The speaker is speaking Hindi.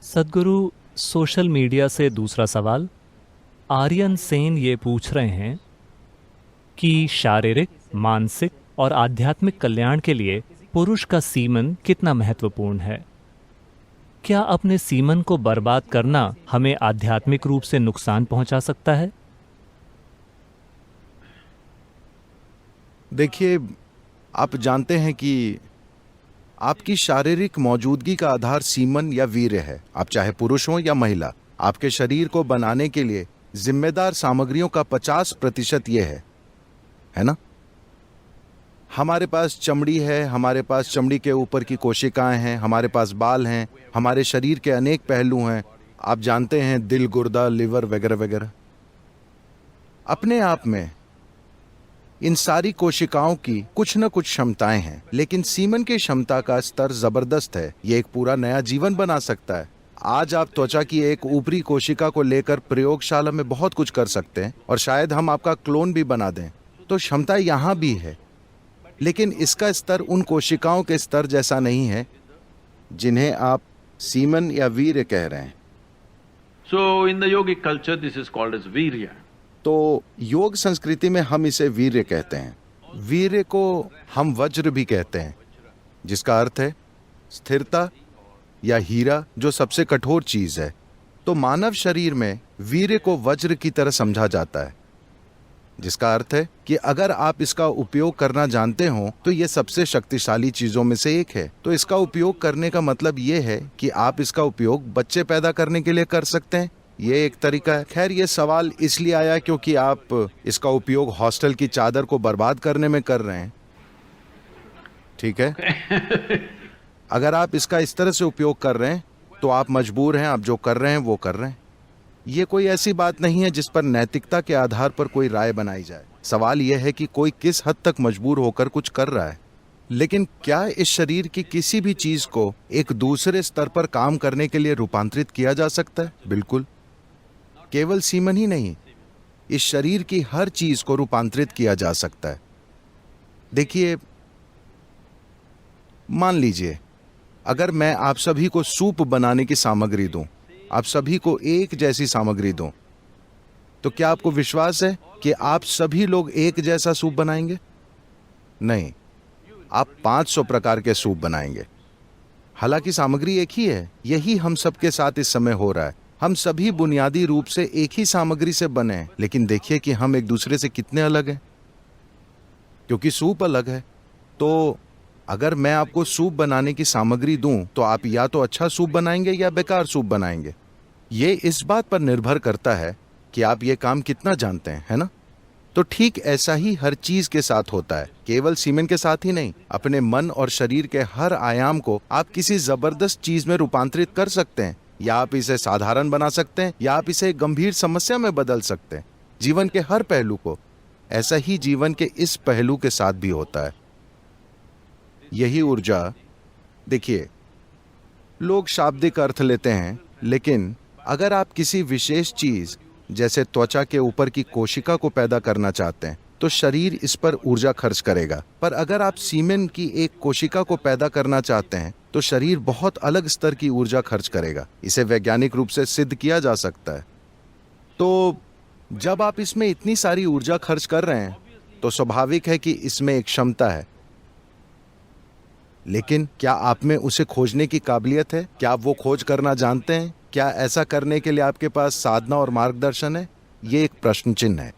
सद्गुरु, सोशल मीडिया से दूसरा सवाल। आर्यन सेन ये पूछ रहे हैं कि शारीरिक, मानसिक और आध्यात्मिक कल्याण के लिए पुरुष का सीमन कितना महत्वपूर्ण है। क्या अपने सीमन को बर्बाद करना हमें आध्यात्मिक रूप से नुकसान पहुंचा सकता है? देखिए, आप जानते हैं कि आपकी शारीरिक मौजूदगी का आधार सीमन या वीर्य है। आप चाहे पुरुष हो या महिला, आपके शरीर को बनाने के लिए जिम्मेदार सामग्रियों का 50% ये है ना? हमारे पास चमड़ी है, हमारे पास चमड़ी के ऊपर की कोशिकाएं हैं, हमारे पास बाल हैं, हमारे शरीर के अनेक पहलू हैं। आप जानते हैं, दिल, गुर्दा, लिवर वगैरह वगैरह। अपने आप में इन सारी कोशिकाओं की कुछ न कुछ क्षमताएं हैं, लेकिन सीमन की क्षमता का स्तर जबरदस्त है। ये एक पूरा नया जीवन बना सकता है। आज आप त्वचा की एक ऊपरी कोशिका को लेकर प्रयोगशाला में बहुत कुछ कर सकते हैं और शायद हम आपका क्लोन भी बना दें। तो क्षमता यहाँ भी है, लेकिन इसका स्तर उन कोशिकाओं के स्तर जैसा नहीं है जिन्हें आप सीमन या वीर्य कह रहे हैं। So in the yogic culture this is called as virya. तो योग संस्कृति में हम इसे वीर्य कहते हैं। वीर्य को हम वज्र भी कहते हैं, जिसका अर्थ है स्थिरता या हीरा, जो सबसे कठोर चीज है। तो मानव शरीर में वीर्य को वज्र की तरह समझा जाता है, जिसका अर्थ है कि अगर आप इसका उपयोग करना जानते हो तो यह सबसे शक्तिशाली चीजों में से एक है। तो इसका उपयोग करने का मतलब यह है कि आप इसका उपयोग बच्चे पैदा करने के लिए कर सकते हैं। ये एक तरीका है। खैर, ये सवाल इसलिए आया क्योंकि आप इसका उपयोग हॉस्टल की चादर को बर्बाद करने में कर रहे हैं। ठीक है? अगर आप इसका इस तरह से उपयोग कर रहे हैं तो आप मजबूर हैं, आप जो कर रहे हैं वो कर रहे हैं। ये कोई ऐसी बात नहीं है जिस पर नैतिकता के आधार पर कोई राय बनाई जाए। सवाल यह है कि कोई किस हद तक मजबूर होकर कुछ कर रहा है। लेकिन क्या इस शरीर की किसी भी चीज को एक दूसरे स्तर पर काम करने के लिए रूपांतरित किया जा सकता है? बिल्कुल। केवल सीमन ही नहीं, इस शरीर की हर चीज को रूपांतरित किया जा सकता है। देखिए, मान लीजिए अगर मैं आप सभी को सूप बनाने की सामग्री दूं, आप सभी को एक जैसी सामग्री दूं, तो क्या आपको विश्वास है कि आप सभी लोग एक जैसा सूप बनाएंगे? नहीं, आप 500 प्रकार के सूप बनाएंगे। हालांकि सामग्री एक ही है। यही हम सबके साथ इस समय हो रहा है। हम सभी बुनियादी रूप से एक ही सामग्री से बने हैं, लेकिन देखिए कि हम एक दूसरे से कितने अलग हैं, क्योंकि सूप अलग है। तो अगर मैं आपको सूप बनाने की सामग्री दूं तो आप या तो अच्छा सूप बनाएंगे या बेकार सूप बनाएंगे। ये इस बात पर निर्भर करता है कि आप ये काम कितना जानते हैं, है ना? तो ठीक ऐसा ही हर चीज के साथ होता है, केवल सीमेन के साथ ही नहीं। अपने मन और शरीर के हर आयाम को आप किसी जबरदस्त चीज में रूपांतरित कर सकते हैं, या आप इसे साधारण बना सकते हैं, या आप इसे गंभीर समस्या में बदल सकते हैं। जीवन के हर पहलू को। ऐसा ही जीवन के इस पहलू के साथ भी होता है। यही ऊर्जा, देखिए, लोग शाब्दिक अर्थ लेते हैं, लेकिन अगर आप किसी विशेष चीज जैसे त्वचा के ऊपर की कोशिका को पैदा करना चाहते हैं तो शरीर इस पर ऊर्जा खर्च करेगा। पर अगर आप सीमेन की एक कोशिका को पैदा करना चाहते हैं तो शरीर बहुत अलग स्तर की ऊर्जा खर्च करेगा। इसे वैज्ञानिक रूप से सिद्ध किया जा सकता है। तो जब आप इसमें इतनी सारी ऊर्जा खर्च कर रहे हैं तो स्वाभाविक है कि इसमें एक क्षमता है, लेकिन क्या आप में उसे खोजने की काबिलियत है? क्या आप वो खोज करना जानते हैं? क्या ऐसा करने के लिए आपके पास साधना और मार्गदर्शन है? ये एक प्रश्न चिन्ह है।